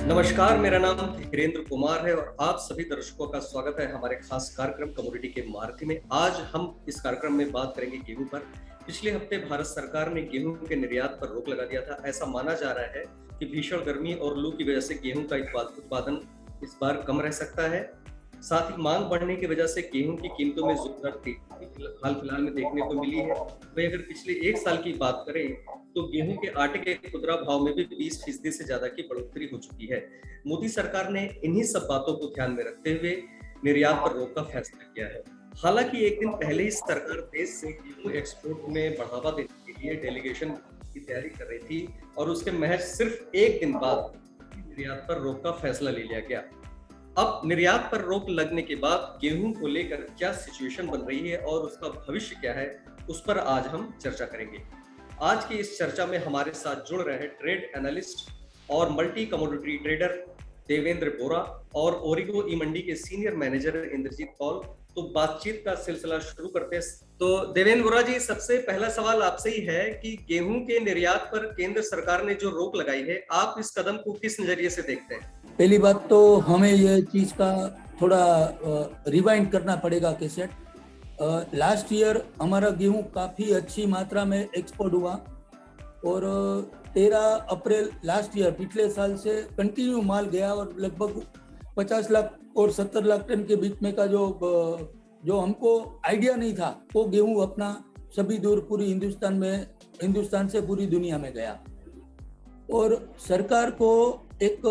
नमस्कार, मेरा नाम धीरेन्द्र कुमार है और आप सभी दर्शकों का स्वागत है हमारे खास कार्यक्रम कमोडिटी के मार्केट में। आज हम इस कार्यक्रम में बात करेंगे गेहूं पर। पिछले हफ्ते भारत सरकार ने गेहूं के निर्यात पर रोक लगा दिया था। ऐसा माना जा रहा है कि भीषण गर्मी और लू की वजह से गेहूं का उत्पादन इस बार कम रह सकता है। साथ ही मांग बढ़ने की वजह से गेहूं की कीमतों में जोरदार तेजी हाल फिलहाल में देखने को मिली है। वही अगर पिछले एक साल की बात करें तो गेहूं के आटे के खुदरा भाव में भी 20% से ज्यादा की बढ़ोतरी हो चुकी है। मोदी सरकार ने इन्हीं सब बातों को ध्यान में रखते हुए निर्यात पर रोक का फैसला किया है। हालांकि एक दिन पहले ही सरकार देश से गेहूं एक्सपोर्ट में बढ़ावा देने के लिए डेलीगेशन की तैयारी कर रही थी और उसके महज सिर्फ एक दिन बाद निर्यात पर रोक का फैसला ले लिया गया। अब निर्यात पर रोक लगने के बाद गेहूं को लेकर क्या सिचुएशन बन रही है और उसका भविष्य क्या है, उस पर आज हम चर्चा करेंगे। आज की इस चर्चा में हमारे साथ जुड़ रहे हैं ट्रेड एनालिस्ट और मल्टी कमोडिटी ट्रेडर देवेंद्र बोरा और ओरिगो ई मंडी के सीनियर मैनेजर इंद्रजीत पॉल। तो बातचीत का सिलसिला शुरू करते हैं। तो देवेंद्र बोरा जी, सबसे पहला सवाल आपसे ही है कि गेहूं के निर्यात पर केंद्र सरकार ने जो रोक लगाई है, आप इस कदम को किस नजरिए से देखते हैं? पहली बात तो हमें ये चीज का थोड़ा रिवाइंड करना पड़ेगा कैसेट। लास्ट ईयर हमारा गेहूं काफी अच्छी मात्रा में एक्सपोर्ट हुआ और 13 अप्रैल लास्ट ईयर पिछले साल से कंटिन्यू माल गया और लगभग 50 लाख और 70 लाख टन के बीच में का जो हमको आइडिया नहीं था, वो गेहूं अपना सभी दूर पूरी हिंदुस्तान से पूरी दुनिया में गया। और सरकार को एक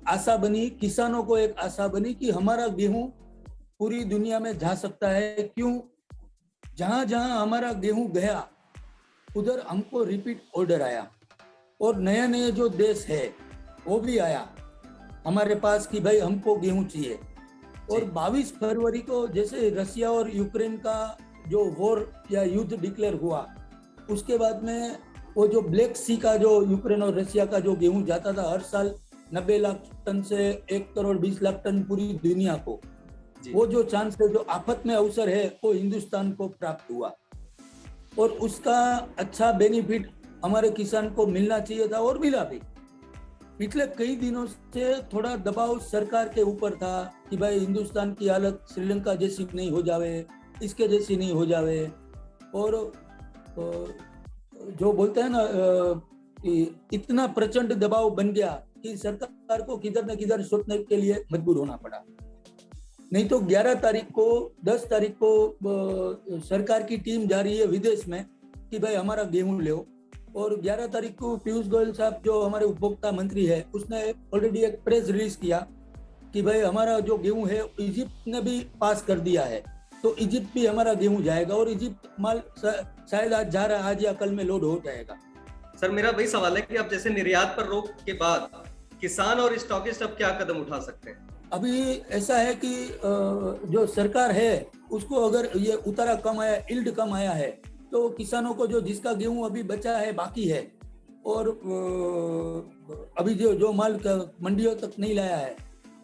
आशा बनी, किसानों को एक आशा बनी कि हमारा गेहूं पूरी दुनिया में जा सकता है। क्यों? जहां जहां हमारा गेहूं गया उधर हमको रिपीट ऑर्डर आया और नए नए जो देश है वो भी आया हमारे पास कि भाई हमको गेहूं चाहिए। और 22 फरवरी को जैसे रसिया और यूक्रेन का जो वॉर या युद्ध डिक्लेयर हुआ, उसके बाद में वो जो ब्लैक सी का जो यूक्रेन और रसिया का जो गेहूं जाता था हर साल 90 लाख टन से 1 करोड़ 20 लाख टन पूरी दुनिया को, वो जो चांस है, जो आफत में अवसर है, वो हिंदुस्तान को प्राप्त हुआ और उसका अच्छा बेनिफिट हमारे किसान को मिलना चाहिए था और मिला भी। पिछले कई दिनों से थोड़ा दबाव सरकार के ऊपर था कि भाई हिंदुस्तान की हालत श्रीलंका जैसी नहीं हो जावे, इसके जैसी नहीं हो जावे। और जो बोलते हैं ना, इतना प्रचंड दबाव बन गया कि सरकार को किधर न किधर सोचने के लिए मजबूर होना पड़ा। नहीं तो 11 तारीख को 10 तारीख को सरकार की टीम जा रही है विदेश में कि भाई हमारा गेहूं ले। और 11 तारीख को पीयूष गोयल साहब जो हमारे उपभोक्ता मंत्री है, उसने ऑलरेडी एक प्रेस रिलीज किया कि भाई हमारा जो गेहूं है इजिप्ट ने भी पास कर दिया है, तो इजिप्ट भी हमारा गेहूं जाएगा और इजिप्ट माल शायद आज जा रहा है, आज या कल में लोड हो जाएगा। सर, मेरा वही सवाल है कि अब जैसे निर्यात पर रोक के बाद किसान और स्टॉकिस्ट अब क्या कदम उठा सकते हैं? अभी ऐसा है कि जो सरकार है उसको अगर ये उतारा कम आया, इल्ड कम आया है, तो किसानों को जो जिसका गेहूं अभी बचा है, बाकी है, और अभी जो माल मंडियों तक नहीं लाया है,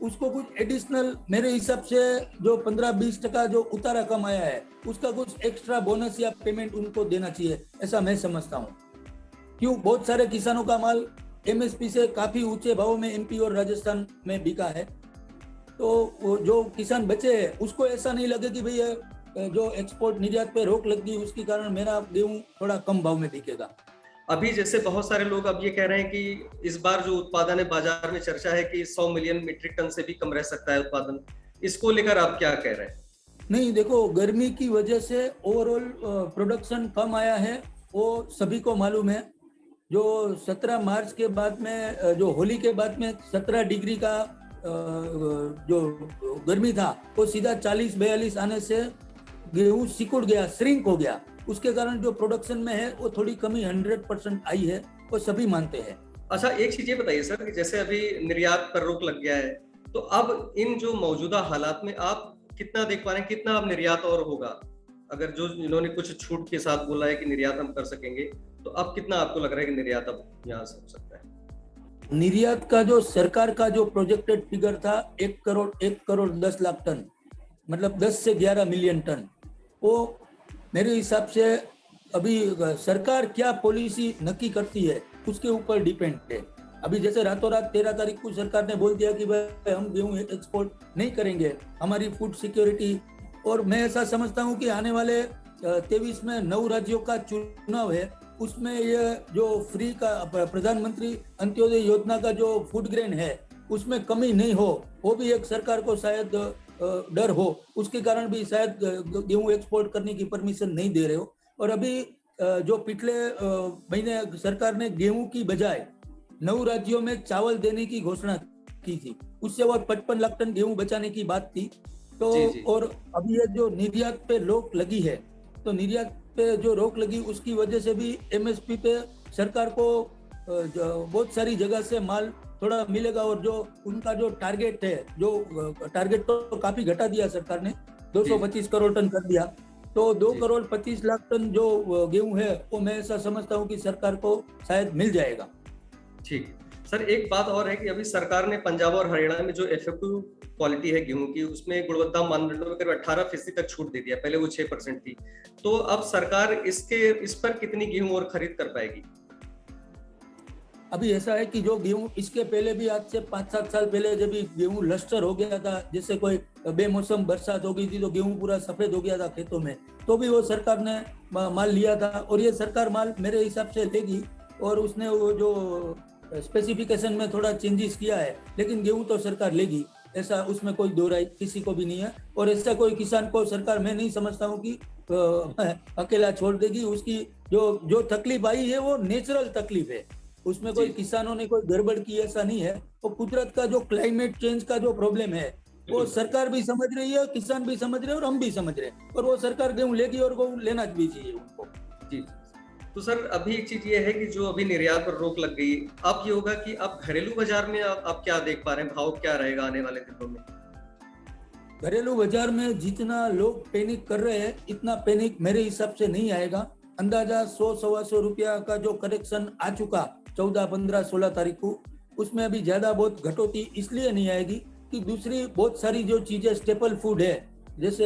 उसको कुछ एडिशनल, मेरे हिसाब से जो 15-20% जो उतारा कम आया है, उसका कुछ एक्स्ट्रा बोनस या पेमेंट उनको देना चाहिए, ऐसा मैं समझता हूँ। क्यों? बहुत सारे किसानों का माल एमएसपी से काफी ऊंचे भाव में एमपी और राजस्थान में बिका है, तो जो किसान बचे हैं उसको ऐसा नहीं लगे कि भैया जो एक्सपोर्ट निर्यात पे रोक लग गई उसके कारण मेरा गेहूं थोड़ा कम भाव में बिकेगा। अभी जैसे बहुत सारे लोग अब ये कह रहे हैं कि इस बार जो उत्पादन है, बाजार में चर्चा है कि 100 मिलियन मीट्रिक टन से भी कम रह सकता है उत्पादन। इसको लेकर आप क्या कह रहे हैं? नहीं, देखो, गर्मी की वजह से ओवरऑल प्रोडक्शन कम आया है, वो सभी को मालूम है। जो 17 मार्च के बाद में, जो होली के बाद में 17 डिग्री का जो गर्मी था, वो सीधा 40-42 आने से गेहूं सिकुड़ गया, श्रिंक हो गया। उसके कारण जो प्रोडक्शन में है वो थोड़ी कमी 100% आई है, वो सभी मानते हैं। अच्छा, एक चीज ये बताइए सर कि जैसे अभी निर्यात पर रोक लग गया है, तो अब इन जो मौजूदा हालात में आप कितना देख पा रहे हैं, कितना अब निर्यात और होगा? अगर जो इन्होंने कुछ छूट के साथ बोला है कि निर्यात हम कर सकेंगे, तो अब कितना आपको लग रहा है कि निर्यात अब यहाँ से हो सकता है? निर्यात का जो सरकार का जो प्रोजेक्टेड फिगर था 1 करोड़ 10 लाख टन, मतलब 10 से 11 मिलियन टन, वो मेरे हिसाब से अभी सरकार क्या पॉलिसी नक्की करती है उसके ऊपर डिपेंड है। अभी जैसे रातों रात 13 तारीख को सरकार ने बोल दिया कि भाई हम गेहूं एक्सपोर्ट नहीं करेंगे, हमारी फूड सिक्योरिटी। और मैं ऐसा समझता हूं कि आने वाले 23 में 9 राज्यों का चुनाव है, उसमें ये जो फ्री का प्रधानमंत्री अंत्योदय योजना का जो फूड ग्रेन है उसमें कमी नहीं हो, वो भी एक सरकार को शायद डर हो, उसके कारण भी शायद गेहूं एक्सपोर्ट करने की परमिशन नहीं दे रहे हो। और अभी जो पिछले महीने सरकार ने गेहूं की बजाय 9 राज्यों में चावल देने की घोषणा की थी, उससे वो 55 लाख टन गेहूं बचाने की बात थी। तो जी। और अभी ये जो निर्यात पे रोक लगी है, तो निर्यात पे जो रोक लगी उसकी वजह से भी एमएसपी पे सरकार को बहुत सारी जगह से माल थोड़ा मिलेगा। और जो उनका जो टारगेट है, जो टारगेट तो काफी घटा दिया सरकार ने, 225 करोड़ टन कर दिया, तो 2 करोड़ 25 लाख टन जो गेहूं है वो मैं ऐसा समझता हूं कि सरकार को शायद मिल जाएगा। ठीक सर, एक बात और है कि अभी सरकार ने पंजाब और हरियाणा में जो एफएक्यू क्वालिटी है गेहूं की, उसमें गुणवत्ता मानदंडों में करीब 18% तक छूट दे दिया, पहले वो 6% थी। तो अब सरकार इस पर कितनी गेहूं और खरीद कर पाएगी? अभी ऐसा है कि जो गेहूं इसके पहले भी, आज से 5-7 साल पहले जब भी गेहूं लश्कर हो गया था, जैसे कोई बेमौसम बरसात हो गई थी तो गेहूं पूरा सफेद हो गया था खेतों में, तो भी वो सरकार ने माल लिया था। और ये सरकार माल मेरे हिसाब से लेगी, और उसने वो जो स्पेसिफिकेशन में थोड़ा चेंजेस किया है, लेकिन गेहूं तो सरकार लेगी, ऐसा उसमें कोई दो राय किसी को भी नहीं है। और ऐसा कोई किसान को सरकार, मैं नहीं समझता हूँ कि अकेला छोड़ देगी। उसकी जो तकलीफ आई है वो नेचुरल तकलीफ है, उसमें कोई किसानों ने कोई गड़बड़ की ऐसा नहीं है। वो कुदरत का जो क्लाइमेट चेंज का जो प्रॉब्लम है वो सरकार भी समझ रही है, किसान भी समझ रहे हैं और हम भी समझ रहे हैं, और वो सरकार गेहूं लेगी और वो लेना भी चाहिए उनको। जी। तो सर अभी एक चीज ये है कि जो अभी निर्यात पर रोक लग गई, अब ये होगा कि अब घरेलू बाजार में आप क्या देख पा रहे हैं, भाव क्या रहेगा आने वाले दिनों में? घरेलू बाजार में जितना लोग पैनिक कर रहे हैं, इतना पैनिक मेरे हिसाब से नहीं आएगा। अंदाजा 100-125 रुपया का जो करेक्शन आ चुका 14, 15, 16 तारीख को, उसमें अभी ज्यादा बहुत घटोती इसलिए नहीं आएगी कि दूसरी बहुत सारी जो चीजें स्टेपल फूड है, जैसे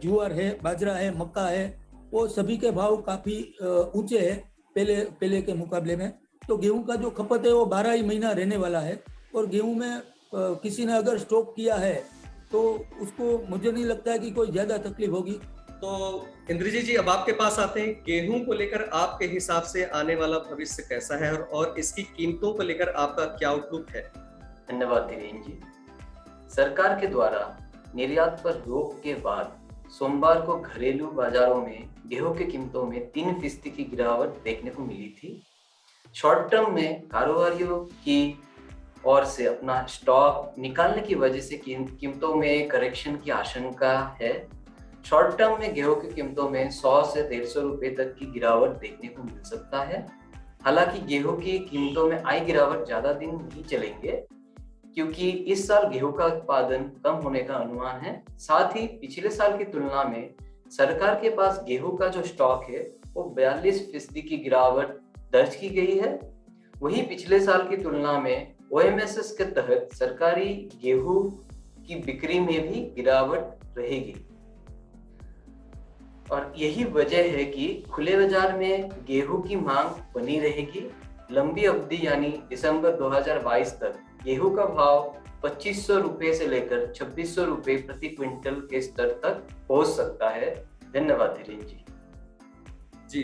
ज्वार है, बाजरा है, मक्का है, वो सभी के भाव काफी ऊंचे हैं पहले के मुकाबले में। तो गेहूं का जो खपत है वो 12 ही महीना रहने वाला है, और गेहूं में किसी ने अगर स्टॉक किया है तो उसको मुझे नहीं लगता है कि कोई ज्यादा तकलीफ होगी। तो इंद्रजीत जी, अब आपके पास आते हैं, गेहूं को लेकर आपके हिसाब से आने वाला भविष्य कैसा है, और इसकी कीमतों को लेकर आपका क्या आउटलुक है? धन्यवाद धीरेन्द्र जी। सरकार के द्वारा निर्यात पर रोक के बाद सोमवार को घरेलू बाजारों में गेहूं की कीमतों में 3% की गिरावट देखने को मिली थी। शॉर्ट टर्म में कारोबारियों की ओर से अपना स्टॉक निकालने की वजह से कीमतों में करेक्शन की आशंका है। शॉर्ट टर्म में गेहूं की कीमतों में 100 से 150 रुपए तक की गिरावट देखने को मिल सकता है। हालांकि गेहूं की कीमतों में आई गिरावट ज्यादा दिन नहीं चलेंगे, क्योंकि इस साल गेहूं का उत्पादन कम होने का अनुमान है। साथ ही पिछले साल की तुलना में सरकार के पास गेहूं का जो स्टॉक है वो 42% की गिरावट दर्ज की गई है। वहीं पिछले साल की तुलना में ओएमएसएस के तहत सरकारी गेहूं की बिक्री में भी गिरावट रहेगी, और यही वजह है कि खुले बाजार में गेहूं की मांग बनी रहेगी। लंबी अवधि यानी दिसंबर 2022 तक गेहूं का भाव 2500 रुपए से लेकर 2600 रुपए प्रति क्विंटल के स्तर तक पहुंच सकता है। धन्यवाद धीरेन्द्र जी। जी।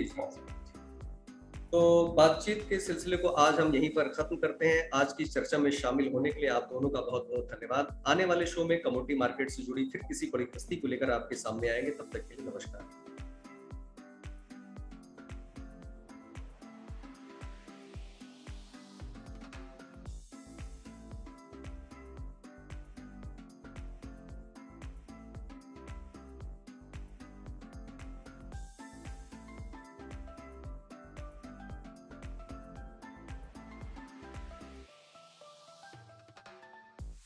तो बातचीत के सिलसिले को आज हम यहीं पर खत्म करते हैं। आज की चर्चा में शामिल होने के लिए आप दोनों का बहुत बहुत धन्यवाद। आने वाले शो में कमोडिटी मार्केट से जुड़ी फिर किसी बड़ी हस्ती को लेकर आपके सामने आएंगे। तब तक के लिए नमस्कार।